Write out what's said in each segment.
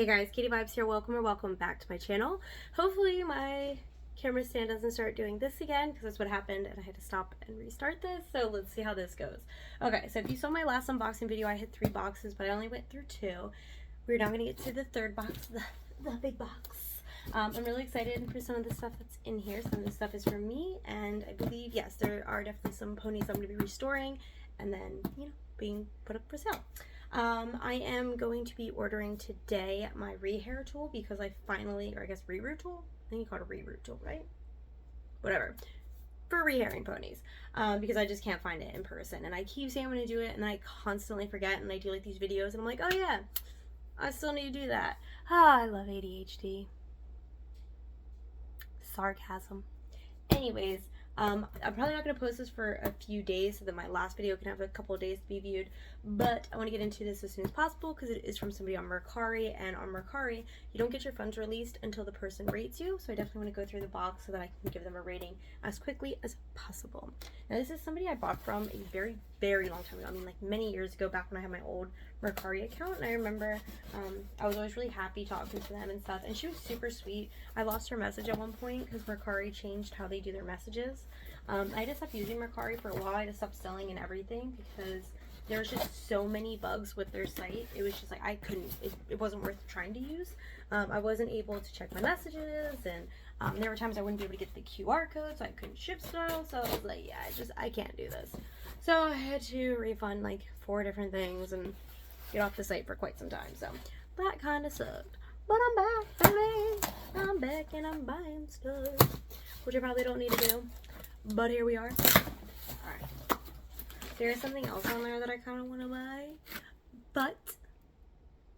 Hey guys, Katie Vibes here. Welcome or welcome back to my channel. Hopefully my camera stand doesn't start doing this again because that's what happened and I had to stop and restart this. So let's see how this goes. Okay, so if you saw my last unboxing video, I had 3 boxes, but I only went through 2. We're now going to get to the 3rd box, the big box. I'm really excited for some of the stuff that's in here. Some of the stuff is for me, and I believe, yes, there are definitely some ponies I'm going to be restoring and then, being put up for sale. I am going to be ordering today my rehair tool because I finally, or I guess reroot tool? I think you call it a reroot tool, right? Whatever. For rehairing ponies. Because I just can't find it in person. And I keep saying I'm going to do it and I constantly forget, and I do like these videos and I'm like, oh yeah, I still need to do that. I love ADHD. Sarcasm. Anyways, I'm probably not going to post this for a few days so that my last video can have a couple of days to be viewed, but I want to get into this as soon as possible because it is from somebody on Mercari, and on Mercari, you don't get your funds released until the person rates you, so I definitely want to go through the box so that I can give them a rating as quickly as possible. Now, this is somebody I bought from a very, very long time ago. I mean, like many years ago, back when I had my old Mercari account, and I remember I was always really happy talking to them and stuff, and she was super sweet. I lost her message at one point because Mercari changed how they do their messages. I just stopped using Mercari for a while. I just stopped selling and everything because there was just so many bugs with their site. It was just like I couldn't, it wasn't worth trying to use. I wasn't able to check my messages, and there were times I wouldn't be able to get the QR code, so I couldn't ship stuff. So I was like, yeah, I can't do this. So I had to refund like 4 different things and get off the site for quite some time. So that kind of sucked. But I'm back, baby. I'm back and I'm buying stuff, which I probably don't need to do. But here we are. Alright. There is something else on there that I kind of want to buy, but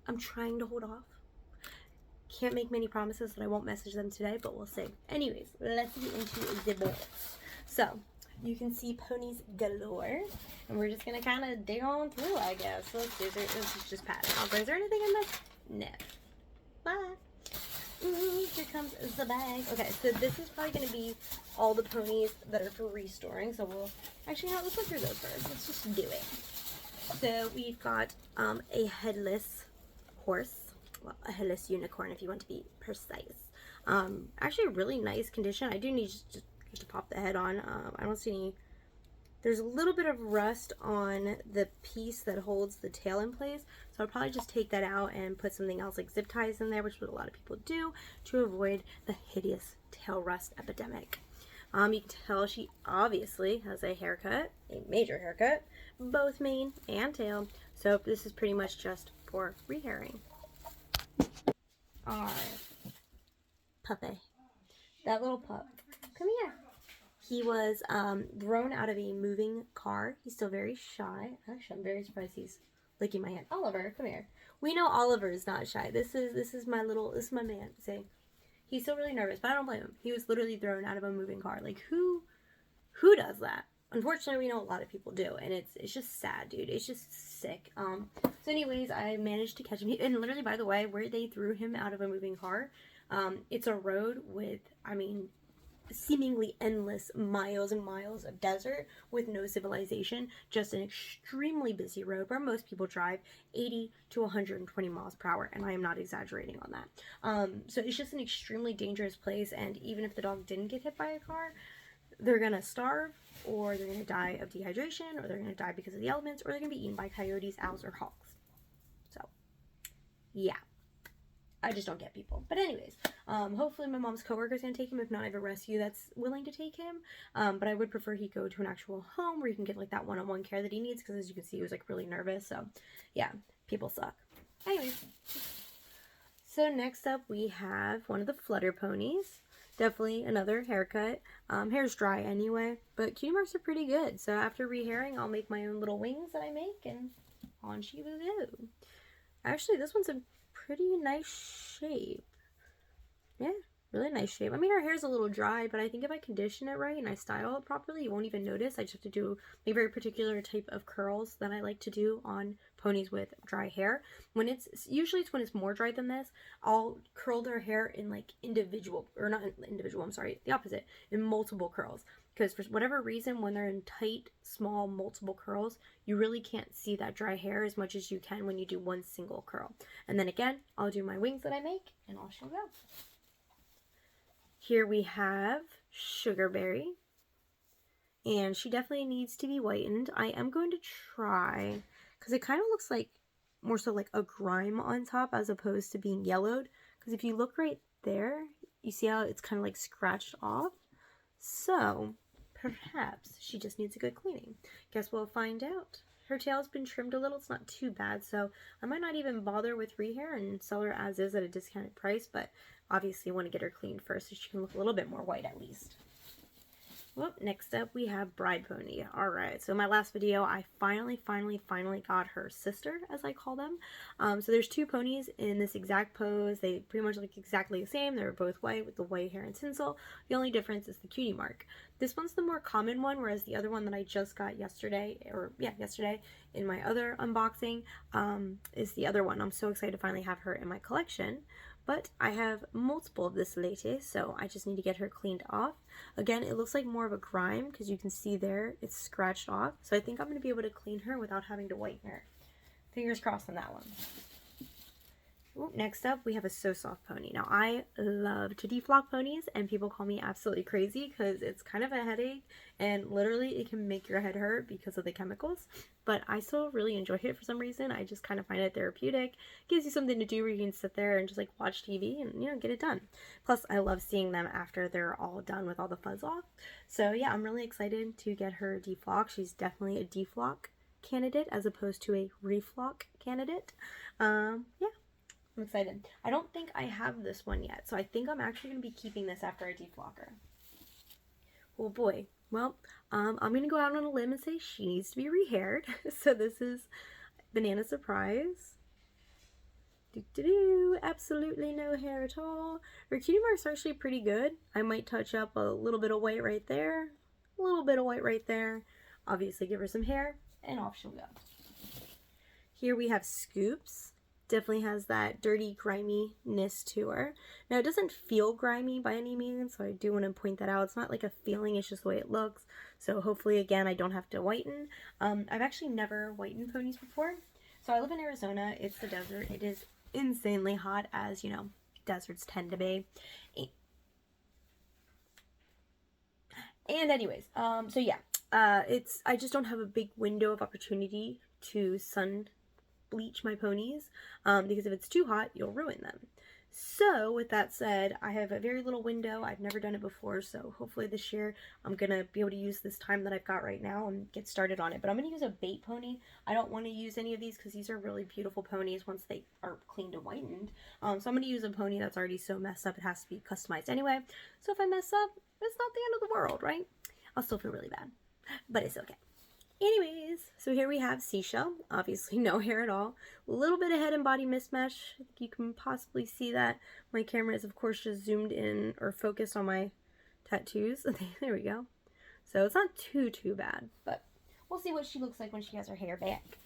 I'm trying to hold off. Can't make many promises that I won't message them today, but we'll see. Anyways, let's get into the box. So, you can see ponies galore, and we're just going to kind of dig on through, I guess. So let's see. This is just pattern. Is there anything in this? No. Bye. Ooh, here comes the bag. Okay, so this is probably going to be all the ponies that are for restoring. So we'll actually, let's look through those first. Let's just do it. So we've got a headless horse, well, a headless unicorn if you want to be precise. Actually, really nice condition. I do need just to pop the head on. I don't see any. There's a little bit of rust on the piece that holds the tail in place, so I'll probably just take that out and put something else like zip ties in there, which is what a lot of people do to avoid the hideous tail rust epidemic. You can tell she obviously has a haircut, a major haircut, both mane and tail, so this is pretty much just for rehairing. Alright, puppy. That little pup. Come here. He was thrown out of a moving car. He's still very shy. Actually, I'm very surprised he's licking my hand. Oliver, come here. We know Oliver is not shy. This is my man. See, he's still really nervous, but I don't blame him. He was literally thrown out of a moving car. Like who does that? Unfortunately, we know a lot of people do, and it's just sad, dude. It's just sick. So anyways, I managed to catch him. And literally, by the way, where they threw him out of a moving car, it's a road with, I mean, seemingly endless miles and miles of desert with no civilization, just an extremely busy road where most people drive 80 to 120 miles per hour, and I am not exaggerating on that. So it's just an extremely dangerous place, and even if the dog didn't get hit by a car, they're gonna starve, or they're gonna die of dehydration, or they're gonna die because of the elements, or they're gonna be eaten by coyotes, owls, or hawks. So yeah, I just don't get people. But anyways, hopefully my mom's coworker is going to take him. If not, I have a rescue that's willing to take him. But I would prefer he go to an actual home where he can get like that one-on-one care that he needs, because as you can see, he was like really nervous. So yeah, people suck. Anyways, so next up we have one of the flutter ponies. Definitely another haircut. Hair's dry anyway, but cutie marks are pretty good. So after rehairing, I'll make my own little wings that I make, and on she will go. Actually, this one's a pretty nice shape. Yeah, Really nice shape. I mean, her hair's a little dry, but I think if I condition it right and I style it properly, you won't even notice. I just have to do a very particular type of curls that I like to do on ponies with dry hair. Usually it's when it's more dry than this, I'll curl their hair in like individual, or not individual, I'm sorry, the opposite, in multiple curls. Because for whatever reason, when they're in tight, small, multiple curls, you really can't see that dry hair as much as you can when you do one single curl. And then again, I'll do my wings that I make, and off she'll go. Here we have Sugarberry, and she definitely needs to be whitened. I am going to try, because it kind of looks like more so like a grime on top as opposed to being yellowed. Because if you look right there, you see how it's kind of like scratched off? So perhaps she just needs a good cleaning. Guess we'll find out. Her tail's been trimmed a little. It's not too bad, so I might not even bother with rehair and sell her as is at a discounted price, but obviously I want to get her cleaned first so she can look a little bit more white at least. Well, next up we have Bride Pony. Alright, so in my last video I finally got her sister, as I call them. So there's two ponies in this exact pose. They pretty much look exactly the same. They're both white with the white hair and tinsel. The only difference is the cutie mark. This one's the more common one, whereas the other one that I just got yesterday in my other unboxing is the other one. I'm so excited to finally have her in my collection. But I have multiple of this lady, so I just need to get her cleaned off. Again, it looks like more of a grime because you can see there it's scratched off. So I think I'm going to be able to clean her without having to whiten her. Fingers crossed on that one. Ooh, next up, we have a So Soft pony. Now, I love to deflock ponies, and people call me absolutely crazy because it's kind of a headache, and literally it can make your head hurt because of the chemicals. But I still really enjoy it for some reason. I just kind of find it therapeutic. It gives you something to do where you can sit there and just like watch TV and, you know, get it done. Plus, I love seeing them after they're all done with all the fuzz off. So yeah, I'm really excited to get her deflocked. She's definitely a deflock candidate as opposed to a reflock candidate. Yeah. I'm excited. I don't think I have this one yet, so I think I'm actually going to be keeping this after I deflock her. Oh boy. Well, I'm going to go out on a limb and say she needs to be rehaired. So this is Banana Surprise. Absolutely no hair at all. Her cutie mark's actually pretty good. I might touch up a little bit of white right there. A little bit of white right there. Obviously give her some hair, and off she'll go. Here we have Scoops. Definitely has that dirty griminess to her. Now it doesn't feel grimy by any means, so I do want to point that out. It's not like a feeling, it's just the way it looks. So hopefully again I don't have to whiten. I've actually never whitened ponies before. So I live in Arizona, it's the desert. It is insanely hot, as you know, deserts tend to be. And anyways, so yeah, I just don't have a big window of opportunity to sun bleach my ponies, because if it's too hot, you'll ruin them. So with that said, I have a very little window. I've never done it before, so hopefully this year I'm gonna be able to use this time that I've got right now and get started on it. But I'm gonna use a bait pony. I don't want to use any of these because these are really beautiful ponies once they are cleaned and whitened. So I'm gonna use a pony that's already so messed up it has to be customized anyway. So if I mess up, it's not the end of the world, right? I'll still feel really bad, but it's okay. Anyways, so here we have Seashell. Obviously no hair at all. A little bit of head and body mismatch. I think you can possibly see that. My camera is of course just zoomed in or focused on my tattoos. There we go. So it's not too bad, but we'll see what she looks like when she has her hair back.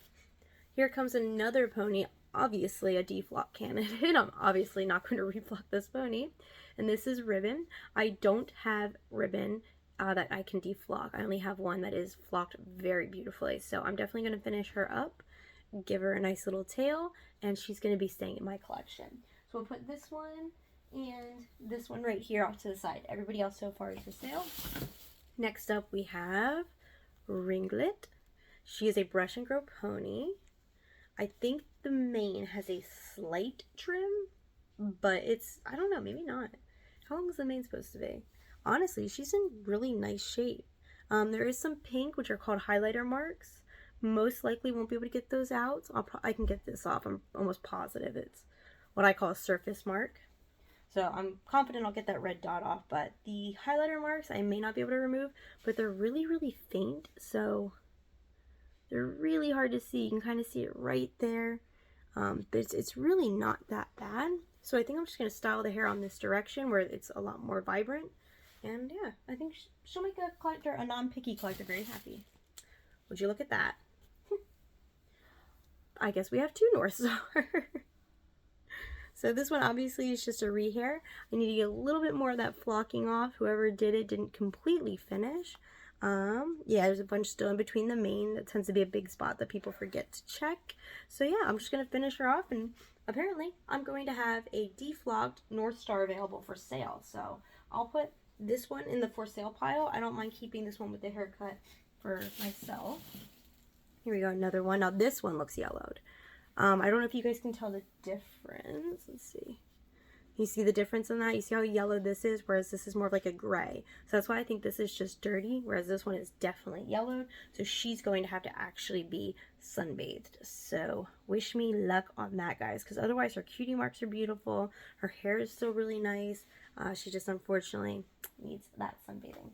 Here comes another pony, obviously a deflock candidate. I'm obviously not going to reflock this pony. And this is Ribbon. I don't have Ribbon that I can deflock. I only have one that is flocked very beautifully. So I'm definitely going to finish her up, give her a nice little tail, and she's going to be staying in my collection. So we'll put this one and this one right here off to the side. Everybody else so far is for sale. Next up we have Ringlet. She is a brush and grow pony. I think the mane has a slight trim, but it's, I don't know, maybe not. How long is the mane supposed to be? Honestly, she's in really nice shape. There is some pink, which are called highlighter marks. Most likely won't be able to get those out. So I can get this off. I'm almost positive it's what I call a surface mark. So I'm confident I'll get that red dot off. But the highlighter marks I may not be able to remove, but they're really faint. So they're really hard to see. You can kind of see it right there. but it's really not that bad. So I think I'm just going to style the hair on this direction where it's a lot more vibrant. And yeah, I think she'll make a collector, a non-picky collector, very happy. Would you look at that? I guess we have two North Star. So this one obviously is just a rehair. I need to get a little bit more of that flocking off. Whoever did it didn't completely finish. Yeah, there's a bunch still in between the mane. That tends to be a big spot that people forget to check. So yeah, I'm just going to finish her off, and apparently I'm going to have a deflocked North Star available for sale. So I'll put this one in the for sale pile. I don't mind keeping this one with the haircut for myself. Here we go, another one. Now this one looks yellowed. I don't know if you guys can tell the difference. Let's see. You see the difference in that? You see how yellow this is, whereas this is more of like a gray. So that's why I think this is just dirty, whereas this one is definitely yellowed. So she's going to have to actually be sunbathed. So wish me luck on that, guys, because otherwise her cutie marks are beautiful. Her hair is still really nice. She just unfortunately needs that sunbathing.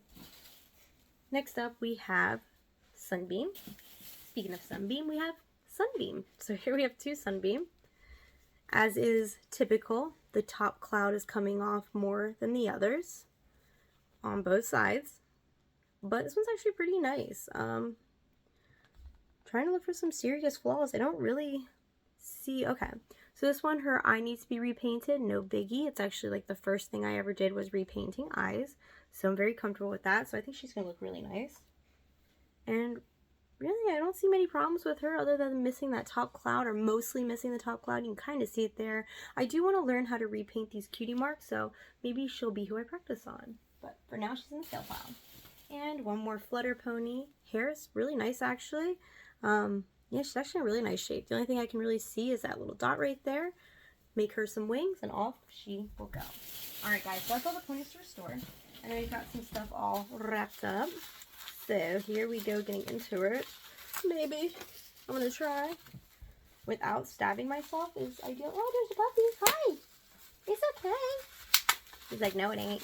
Next up, we have Sunbeam. Speaking of Sunbeam, we have Sunbeam. So here we have two Sunbeam. As is typical, the top cloud is coming off more than the others on both sides. But this one's actually pretty nice. Trying to look for some serious flaws. I don't really see. Okay, so this one, her eye needs to be repainted. No biggie. It's actually like the first thing I ever did was repainting eyes. So I'm very comfortable with that. So I think she's going to look really nice. And really, I don't see many problems with her other than missing that top cloud, or mostly missing the top cloud. You can kind of see it there. I do want to learn how to repaint these cutie marks, so maybe she'll be who I practice on. But for now, she's in the sale pile. And one more flutter pony. Hair is really nice, actually. Yeah, she's actually in a really nice shape. The only thing I can really see is that little dot right there. Make her some wings, and off she will go. Alright, guys, so that's all the ponies to restore. And I've got some stuff all wrapped up. So here we go, getting into it. Maybe I'm gonna try without stabbing myself is ideal. Oh, there's a puppy. Hi. It's okay. He's like, no, it ain't.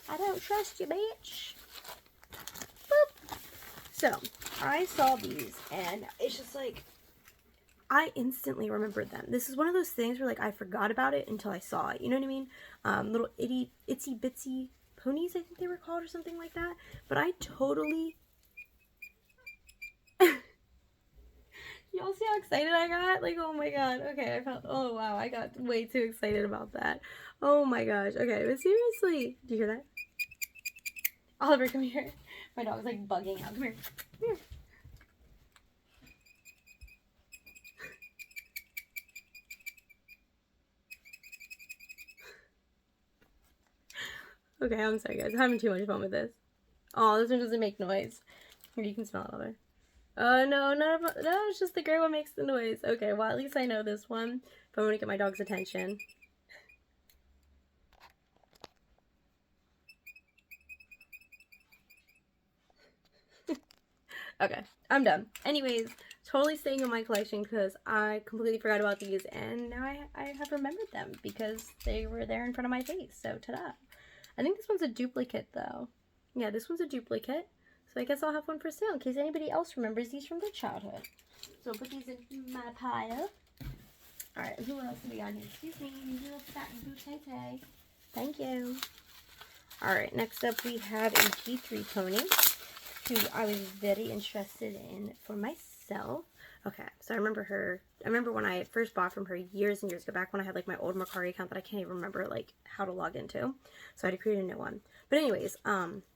I don't trust you, bitch. Boop. So I saw these, and it's just like I instantly remembered them. This is one of those things where like I forgot about it until I saw it. You know what I mean? Little itsy bitsy ponies, I think they were called, or something like that. But I totally... Y'all see how excited I got? Like, oh my god. Okay, oh wow, I got way too excited about that. Oh my gosh. Okay, but seriously, do you hear that? Oliver, come here. My dog's like bugging out. Come here. Come here. Okay, I'm sorry guys, I'm having too much fun with this. Oh, this one doesn't make noise. Here, you can smell it, Oliver. Oh no, no, it's just the gray one makes the noise. Okay, well at least I know this one if I want to get my dog's attention. Okay, I'm done. Anyways, totally staying in my collection because I completely forgot about these, and now I have remembered them because they were there in front of my face. So ta-da. I think this one's a duplicate though. Yeah, this one's a duplicate. So I guess I'll have one for sale in case anybody else remembers these from their childhood. So I'll put these in my pile. Alright, who else do we got here? Excuse me, you little fat boo-tay-tay. Thank you. Alright, next up we have a G3 pony, who I was very interested in for myself. Okay, so I remember when I first bought from her years and years ago, back when I had like my old Mercari account that I can't even remember like how to log into. So I had to create a new one. But anyways,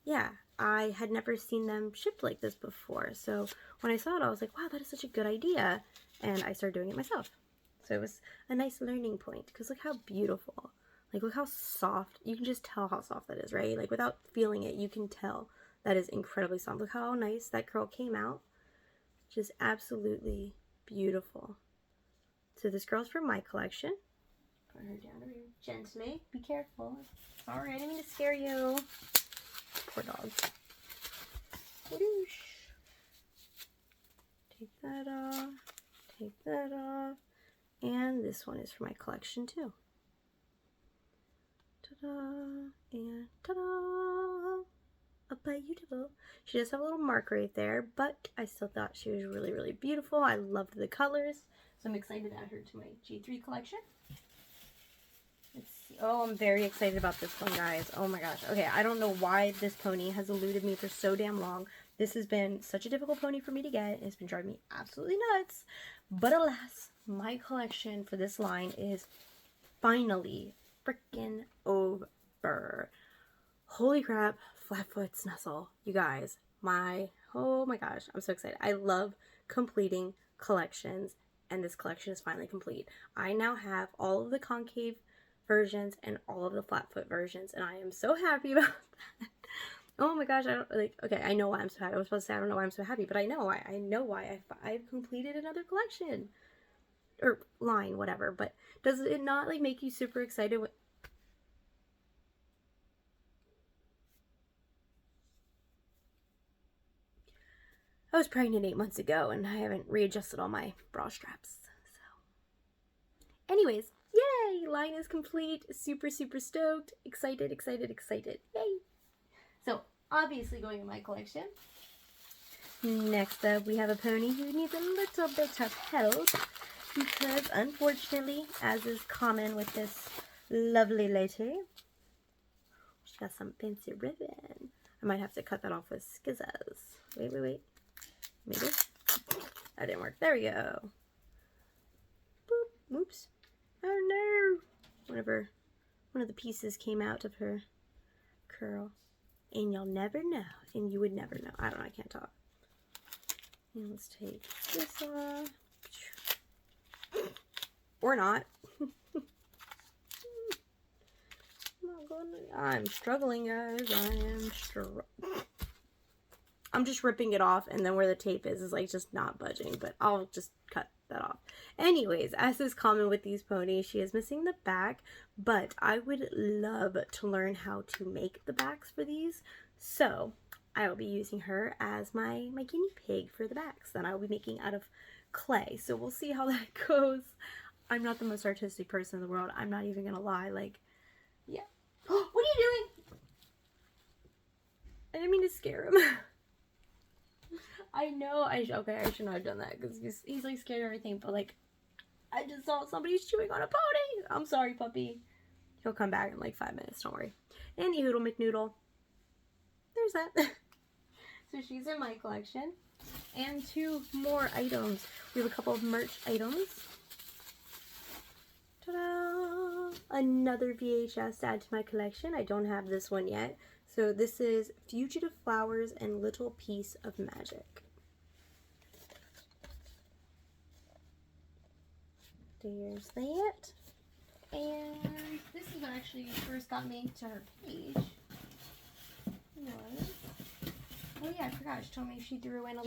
yeah, I had never seen them shipped like this before. So when I saw it, I was like, wow, that is such a good idea. And I started doing it myself. So it was a nice learning point because look how beautiful. Like look how soft. You can just tell how soft that is, right? Like without feeling it, you can tell that is incredibly soft. Look how nice that curl came out. Just absolutely beautiful. So this girl's from my collection. Put her down here gently. Be careful. Sorry, I didn't mean to scare you. Poor dog. Whoosh. Take that off. Take that off. And this one is for my collection too. Ta-da. And ta-da. Beautiful. She does have a little mark right there, but I still thought she was really, really beautiful. I loved the colors. So I'm excited to add her to my G3 collection. Let's see. Oh, I'm very excited about this one, guys. Oh my gosh. Okay, I don't know why this pony has eluded me for so damn long. This has been such a difficult pony for me to get. It's been driving me absolutely nuts. But alas, my collection for this line is finally freaking over. Holy crap, Flatfoot Snuzzle. You guys, oh my gosh, I'm so excited. I love completing collections, and this collection is finally complete. I now have all of the concave versions and all of the Flatfoot versions, and I am so happy about that. Oh my gosh, okay, I know why I'm so happy. I was supposed to say I don't know why I'm so happy, but I know why. I know why. I've completed another collection. Or line, whatever. But does it not, like, make you super excited? I was pregnant 8 months ago, and I haven't readjusted all my bra straps. So, anyways, yay! Line is complete. Super, super stoked. Excited, excited, excited. Yay! So, obviously going in my collection. Next up, we have a pony who needs a little bit of help because, unfortunately, as is common with this lovely lady, she got some fancy ribbon. I might have to cut that off with skizzles. Wait. Maybe? That didn't work. There we go. Boop. Oops. Oh no! One of the pieces came out of her curl. And you'll never know. And you would never know. I don't know. I can't talk. And let's take this off. Or not. I'm struggling, guys. I'm just ripping it off, and then where the tape is like just not budging, but I'll just cut that off. Anyways, as is common with these ponies, she is missing the back, but I would love to learn how to make the backs for these. So I will be using her as my guinea pig for the backs that I will be making out of clay. So we'll see how that goes. I'm not the most artistic person in the world. I'm not even gonna lie. Like, yeah. What are you doing? I didn't mean to scare him. I know. Okay, I should not have done that because he's like scared of everything. But like, I just saw somebody chewing on a pony. I'm sorry, puppy. He'll come back in like 5 minutes. Don't worry. Any Hoodle McNoodle. There's that. So she's in my collection. And 2 more items. We have a couple of merch items. Ta-da! Another VHS to add to my collection. I don't have this one yet. So this is Fugitive Flowers and Little Piece of Magic. There's that. And this is what actually first got me to her page. Oh yeah, I forgot. She told me she threw in a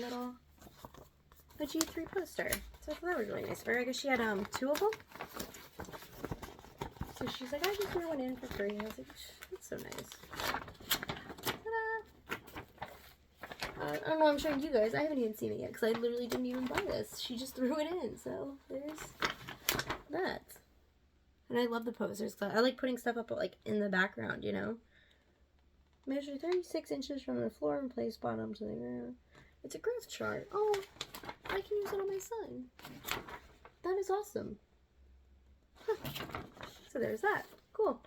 G3 poster. So I thought that was really nice of her. I guess she had 2 of them. So she's like, I just threw one in for free. I was like, that's so nice. I don't know, I'm showing you guys. I haven't even seen it yet because I literally didn't even buy this. She just threw it in. So there's that. And I love the posters. I like putting stuff up like in the background, you know. Measure 36 inches from the floor and place bottom to the ground. It's a growth chart. Oh, I can use it on my son. That is awesome. Huh. So there's that. Cool.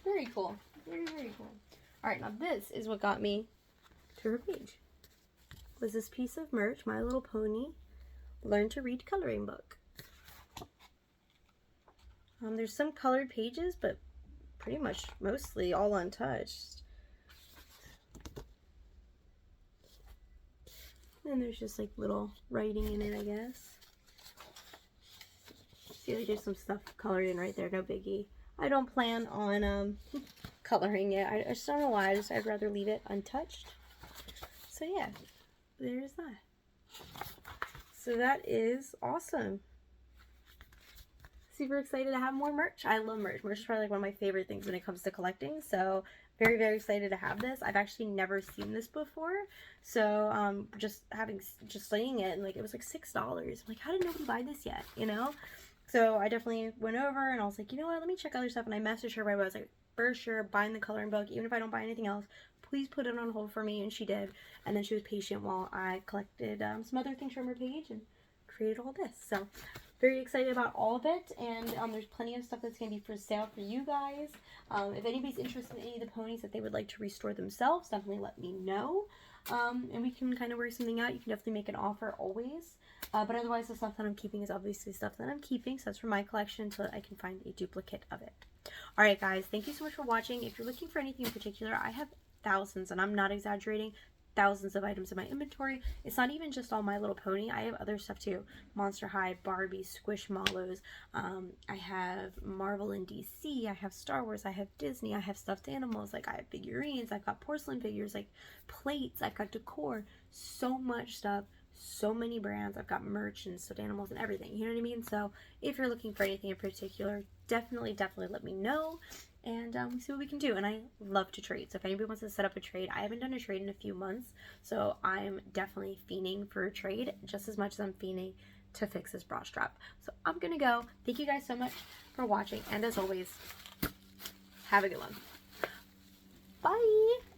Very cool. Very, very cool. Alright, now this is what got me to her page. Was this piece of merch, My Little Pony Learn to Read coloring book. There's some colored pages, but pretty much mostly all untouched. And there's just like little writing in it, I guess. See, like there's some stuff colored in right there, no biggie. I don't plan on coloring it. I just don't know why. I'd rather leave it untouched. So yeah, there's that. So that is awesome. Super excited to have more merch. I love merch. Merch is probably like one of my favorite things when it comes to collecting. So very, very excited to have this. I've actually never seen this before. So just seeing it, and like it was like $6. I'm like, how did nobody buy this yet? You know? So I definitely went over and I was like, you know what, let me check other stuff. And I messaged her right away. I was like, for sure, buying the coloring book. Even if I don't buy anything else, please put it on hold for me. And she did. And then she was patient while I collected some other things from her page and created all this. So very excited about all of it, and there's plenty of stuff that's going to be for sale for you guys. If anybody's interested in any of the ponies that they would like to restore themselves, definitely let me know, and we can kind of work something out. You can definitely make an offer always, but otherwise the stuff that I'm keeping is obviously stuff that I'm keeping, so that's for my collection until I can find a duplicate of it. Alright guys, thank you so much for watching. If you're looking for anything in particular, I have thousands, and I'm not exaggerating, thousands of items in my inventory. It's not even just all My Little Pony. I have other stuff too. Monster High, Barbie, Squishmallows. I have Marvel and DC. I have Star Wars. I have Disney. I have stuffed animals. Like, I have figurines. I've got porcelain figures, like plates. I've got decor. So much stuff. So many brands. I've got merch and stuffed animals and everything. You know what I mean? So if you're looking for anything in particular, definitely let me know. And we see what we can do. And I love to trade. So if anybody wants to set up a trade, I haven't done a trade in a few months. So I'm definitely fiending for a trade just as much as I'm fiending to fix this bra strap. So I'm going to go. Thank you guys so much for watching. And as always, have a good one. Bye.